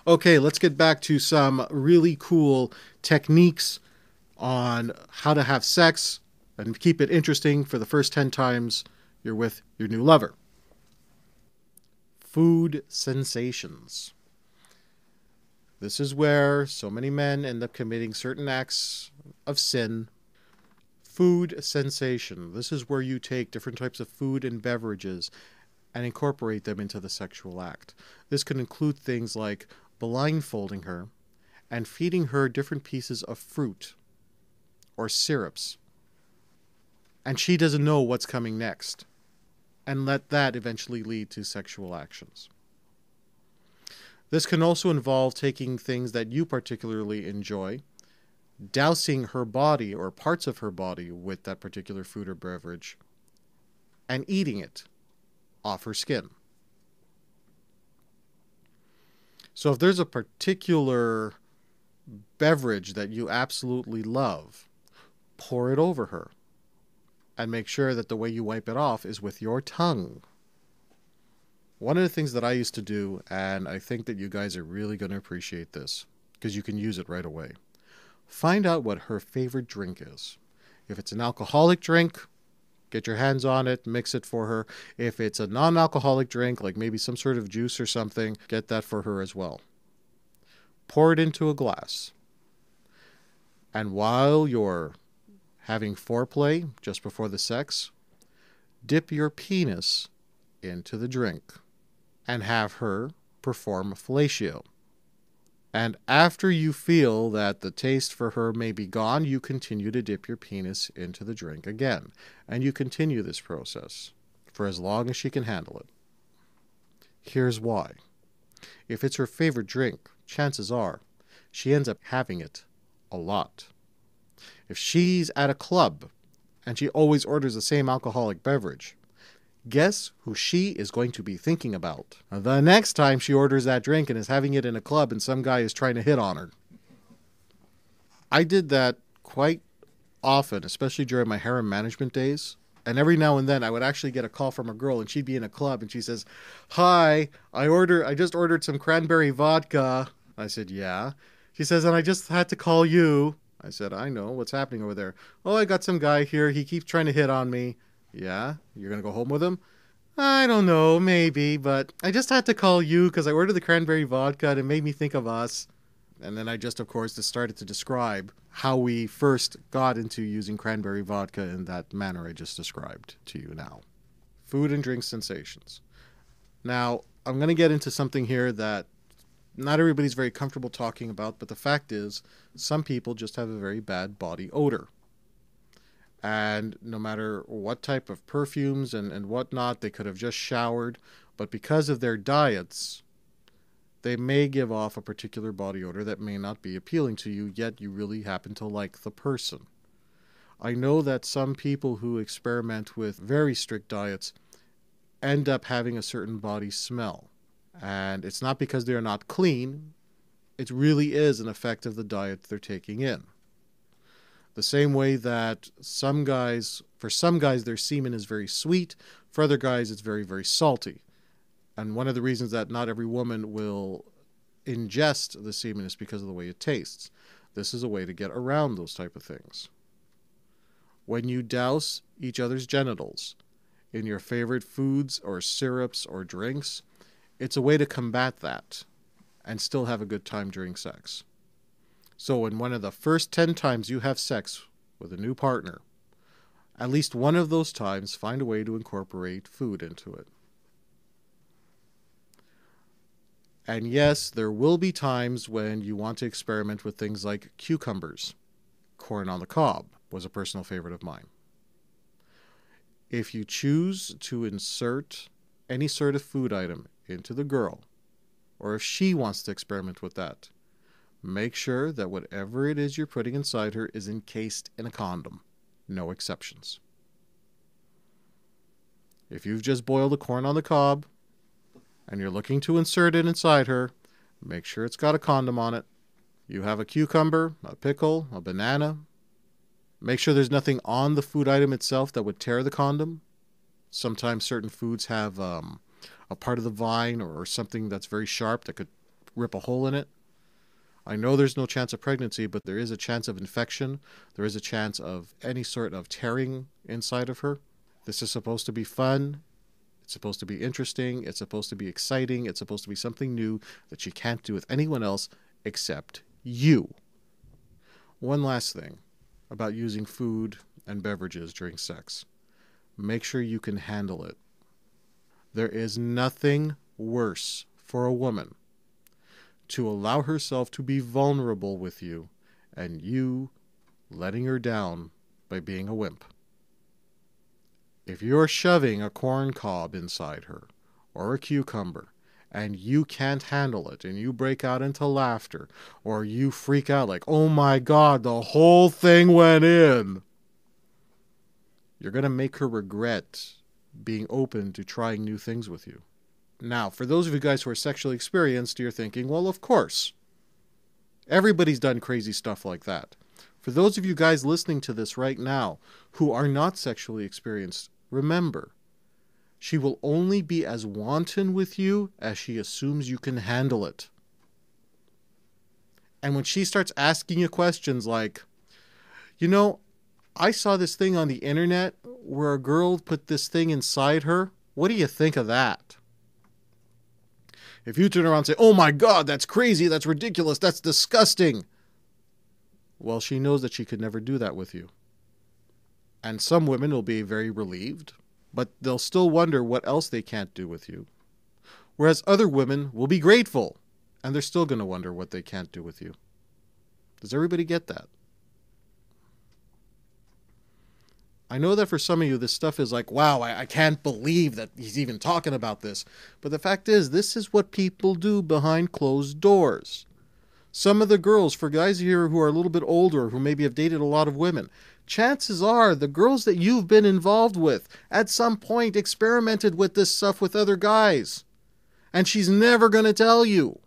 Okay, let's get back to some really cool techniques on how to have sex and keep it interesting for the first 10 times you're with your new lover. Food sensations. This is where so many men end up committing certain acts of sin. Food sensation. This is where you take different types of food and beverages and incorporate them into the sexual act. This could include things like blindfolding her and feeding her different pieces of fruit or syrups. And she doesn't know what's coming next. And let that eventually lead to sexual actions. This can also involve taking things that you particularly enjoy, dousing her body or parts of her body with that particular food or beverage, and eating it off her skin. So if there's a particular beverage that you absolutely love, pour it over her. And make sure that the way you wipe it off is with your tongue. One of the things that I used to do, and I think that you guys are really going to appreciate this, because you can use it right away. Find out what her favorite drink is. If it's an alcoholic drink, get your hands on it, mix it for her. If it's a non-alcoholic drink, like maybe some sort of juice or something, get that for her as well. Pour it into a glass. And while you're having foreplay just before the sex, dip your penis into the drink and have her perform fellatio. And after you feel that the taste for her may be gone, you continue to dip your penis into the drink again. And you continue this process for as long as she can handle it. Here's why. If it's her favorite drink, chances are she ends up having it a lot. If she's at a club and she always orders the same alcoholic beverage, guess who she is going to be thinking about the next time she orders that drink and is having it in a club and some guy is trying to hit on her? I did that quite often, especially during my harem management days. And every now and then I would actually get a call from a girl and she'd be in a club and she says, "Hi, I just ordered some cranberry vodka." I said, "Yeah." She says, "And I just had to call you." I said, "I know. What's happening over there?" "Oh, I got some guy here. He keeps trying to hit on me." "Yeah? You're going to go home with him?" "I don't know. Maybe. But I just had to call you because I ordered the cranberry vodka and it made me think of us." And then I just, of course, just started to describe how we first got into using cranberry vodka in that manner I just described to you now. Food and drink sensations. Now, I'm going to get into something here that not everybody's very comfortable talking about, but the fact is, some people just have a very bad body odor. And no matter what type of perfumes and whatnot, they could have just showered, but because of their diets, they may give off a particular body odor that may not be appealing to you, yet you really happen to like the person. I know that some people who experiment with very strict diets end up having a certain body smell. And it's not because they're not clean. It really is an effect of the diet they're taking in. The same way that for some guys, their semen is very sweet. For other guys, it's very, very salty. And one of the reasons that not every woman will ingest the semen is because of the way it tastes. This is a way to get around those type of things. When you douse each other's genitals in your favorite foods or syrups or drinks, it's a way to combat that and still have a good time during sex. So in one of the first 10 times you have sex with a new partner, at least one of those times, find a way to incorporate food into it. And yes, there will be times when you want to experiment with things like cucumbers. Corn on the cob was a personal favorite of mine. If you choose to insert any sort of food item into the girl, or if she wants to experiment with that, make sure that whatever it is you're putting inside her is encased in a condom. No exceptions. If you've just boiled a corn on the cob and you're looking to insert it inside her, make sure it's got a condom on it. You have a cucumber, a pickle, a banana. Make sure there's nothing on the food item itself that would tear the condom. Sometimes certain foods have a part of the vine or something that's very sharp that could rip a hole in it. I know there's no chance of pregnancy, but there is a chance of infection. There is a chance of any sort of tearing inside of her. This is supposed to be fun. It's supposed to be interesting. It's supposed to be exciting. It's supposed to be something new that she can't do with anyone else except you. One last thing about using food and beverages during sex. Make sure you can handle it. There is nothing worse for a woman to allow herself to be vulnerable with you and you letting her down by being a wimp. If you're shoving a corn cob inside her or a cucumber and you can't handle it and you break out into laughter or you freak out like, oh my God, the whole thing went in, you're going to make her regret being open to trying new things with you. Now, for those of you guys who are sexually experienced, you're thinking, well, of course. Everybody's done crazy stuff like that. For those of you guys listening to this right now who are not sexually experienced, remember, she will only be as wanton with you as she assumes you can handle it. And when she starts asking you questions like, you know, I saw this thing on the internet where a girl put this thing inside her. What do you think of that? If you turn around and say, oh my God, that's crazy, that's ridiculous, that's disgusting, well, she knows that she could never do that with you. And some women will be very relieved, but they'll still wonder what else they can't do with you. Whereas other women will be grateful, and they're still going to wonder what they can't do with you. Does everybody get that? I know that for some of you, this stuff is like, wow, I can't believe that he's even talking about this. But the fact is, this is what people do behind closed doors. Some of the girls, for guys here who are a little bit older, who maybe have dated a lot of women, chances are the girls that you've been involved with at some point experimented with this stuff with other guys. And she's never going to tell you.